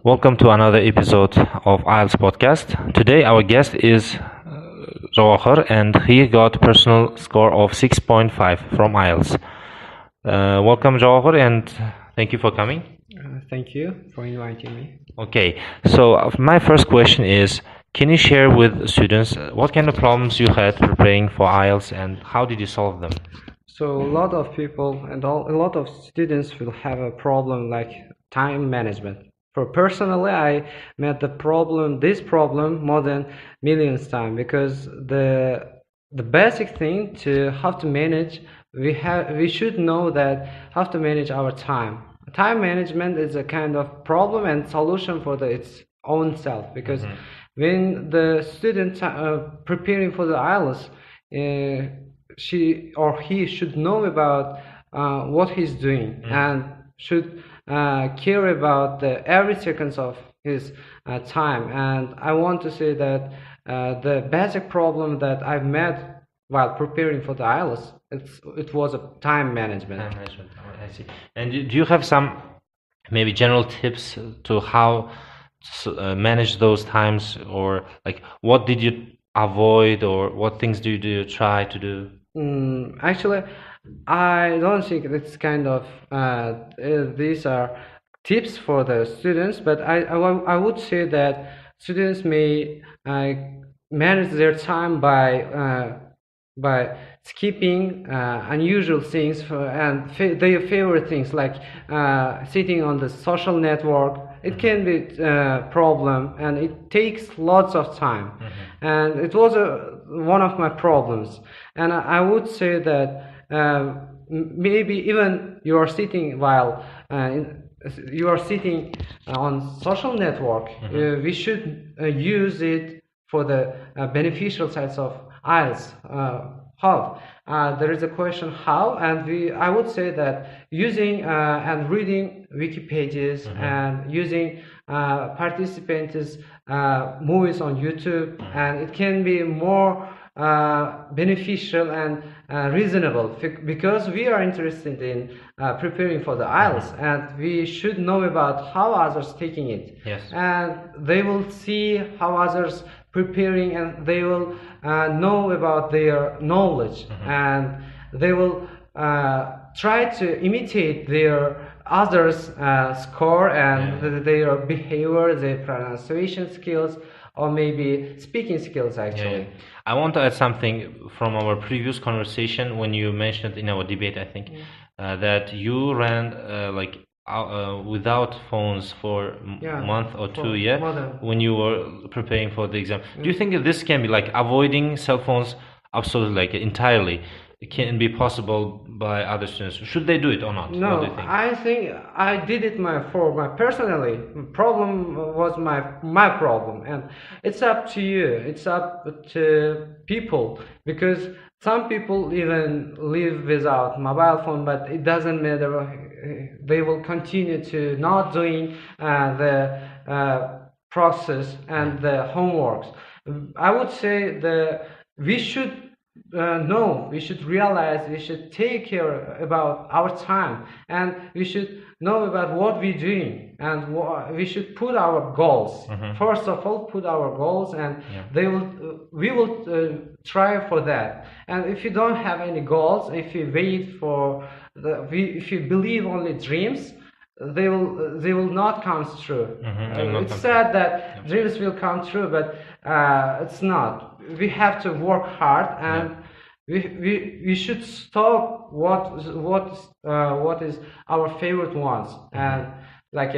Welcome to another episode of IELTS podcast. Today our guest is Jawahar, and he got personal score of 6.5 from IELTS. Welcome Jawahar, and thank you for coming. Thank you for inviting me. Okay, so my first question is, can you share with students what kind of problems you had preparing for IELTS and how did you solve them? So a lot of people and a lot of students will have a problem like time management. For personally, I met this problem more than millions times because the basic thing to how to manage, we should know that how to manage our time. Time management is a kind of problem and solution for its own self, because when the student preparing for the IELTS, she or he should know about what he's doing and should care about every seconds of his time. And I want to say that the basic problem that I've met while preparing for the IELTS, it was a time management. Time management, I see. And do you have some maybe general tips to how to manage those times, or like what did you avoid, or what things do you try to do? Actually, I don't think it's kind of these are tips for the students, but I would say that students may manage their time by skipping unusual things and their favorite things, like sitting on the social network. It can be a problem and it takes lots of time, and it was one of my problems. And I would say that maybe even you are sitting while you are sitting on social network, we should use it for the beneficial sides of IELTS. How? There is a question how, and I would say that using and reading wiki pages and using participants' movies on YouTube, and it can be more beneficial and reasonable, because we are interested in preparing for the IELTS, and we should know about how others taking it. Yes. And they will see how others preparing, and they will know about their knowledge, and they will try to imitate their others score and their behavior, their pronunciation skills, or maybe speaking skills actually. Yeah. I want to add something from our previous conversation when you mentioned in our debate, I think, that you ran without phones for a month or two, when you were preparing for the exam. Do you think that this can be like avoiding cell phones absolutely, like entirely? It can be possible by other students. Should they do it or not? No, what do you think? I think I did it for my personally problem was my problem, and it's up to you. It's up to people, because some people even live without mobile phone, but it doesn't matter. They will continue to not doing the process and the homeworks. I would say that we should know, we should realize, we should take care about our time, and we should know about what we're doing, and we should put our goals. First of all, put our goals, and we will try for that. And if you don't have any goals, if you wait for if you believe only dreams, they will not come true. It's sad that dreams will come true, but it's not. We have to work hard, and we should stop what is our favorite ones, and like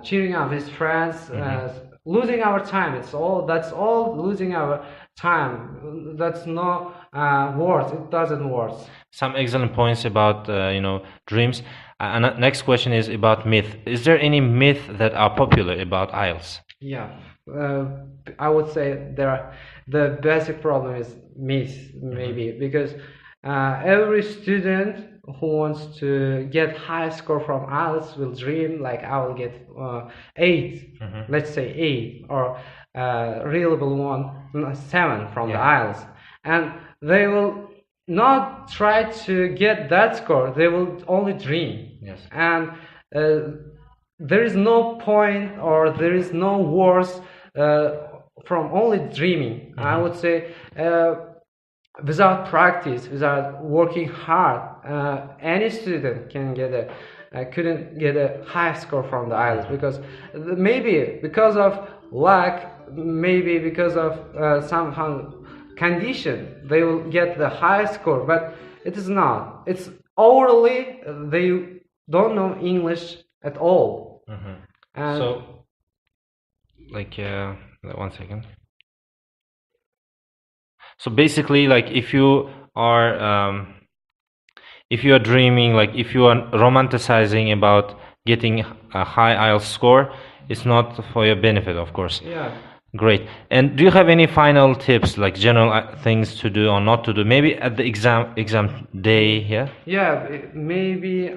cheering on with friends, losing our time. That's all losing our time. That's no worth. It doesn't worth. Some excellent points about dreams. And next question is about myth. Is there any myth that are popular about IELTS? Yeah, I would say the basic problem is myth, maybe, because every student who wants to get high score from IELTS will dream like I will get 8, let's say 8, or reliable one 7 from the IELTS, and they will not try to get that score. They will only dream. Yes. And there is no point or there is no worse from only dreaming. I would say without practice, without working hard, any student can get couldn't get a high score from the IELTS, because maybe because of lack, maybe because of somehow condition, they will get the high score, but it is not. It's orally they don't know English at all. And so, like, 1 second. So basically, like, if you are dreaming, like if you are romanticizing about getting a high IELTS score, it's not for your benefit, of course. Yeah. Great. And do you have any final tips, like general things to do or not to do? Maybe at the exam day, yeah? Yeah, maybe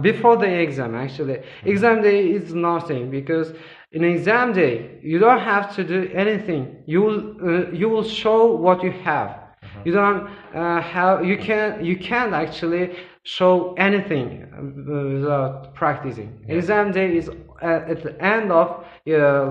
before the exam, actually. Exam day is nothing, because in exam day, you don't have to do anything. You will show what you have. You don't you can't actually show anything without practicing. Yeah. Exam day is at the end of your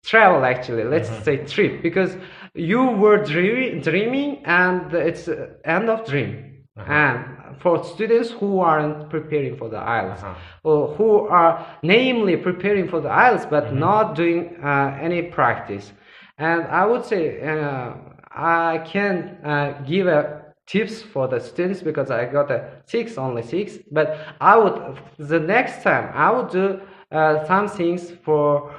travel, actually, let's say trip, because you were dreaming and it's end of dream. And for students who aren't preparing for the IELTS, or who are namely preparing for the IELTS but not doing any practice, and I would say I can give tips for the students, because I got only six, but I would, the next time I would do some things for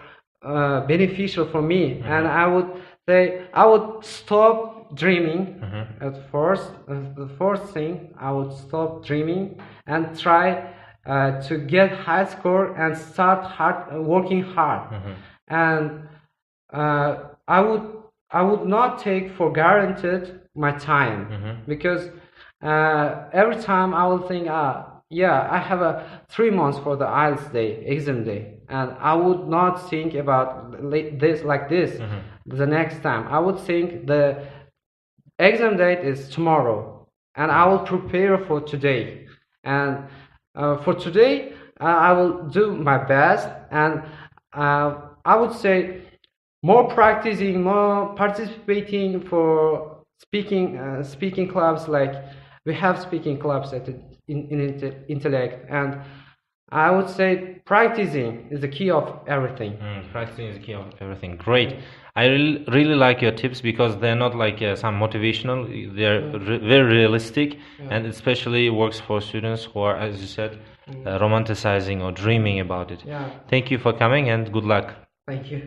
beneficial for me, and I would say I would stop dreaming at first. The first thing, I would stop dreaming and try to get high score and start working hard. And I would not take for granted my time, because every time I will think, yeah, I have 3 months for the IELTS day, exam day, and I would not think about this like this. The next time I would think the exam date is tomorrow, and I will prepare for today, and for today I will do my best, and I would say more practicing, more participating for speaking clubs. Like, we have speaking clubs at in Intellect, and I would say practicing is the key of everything. Practicing is the key of everything. Great. I really like your tips, because they're not like some motivational. They're very realistic, and especially works for students who are, as you said, romanticizing or dreaming about it. Yeah. Thank you for coming, and good luck. Thank you.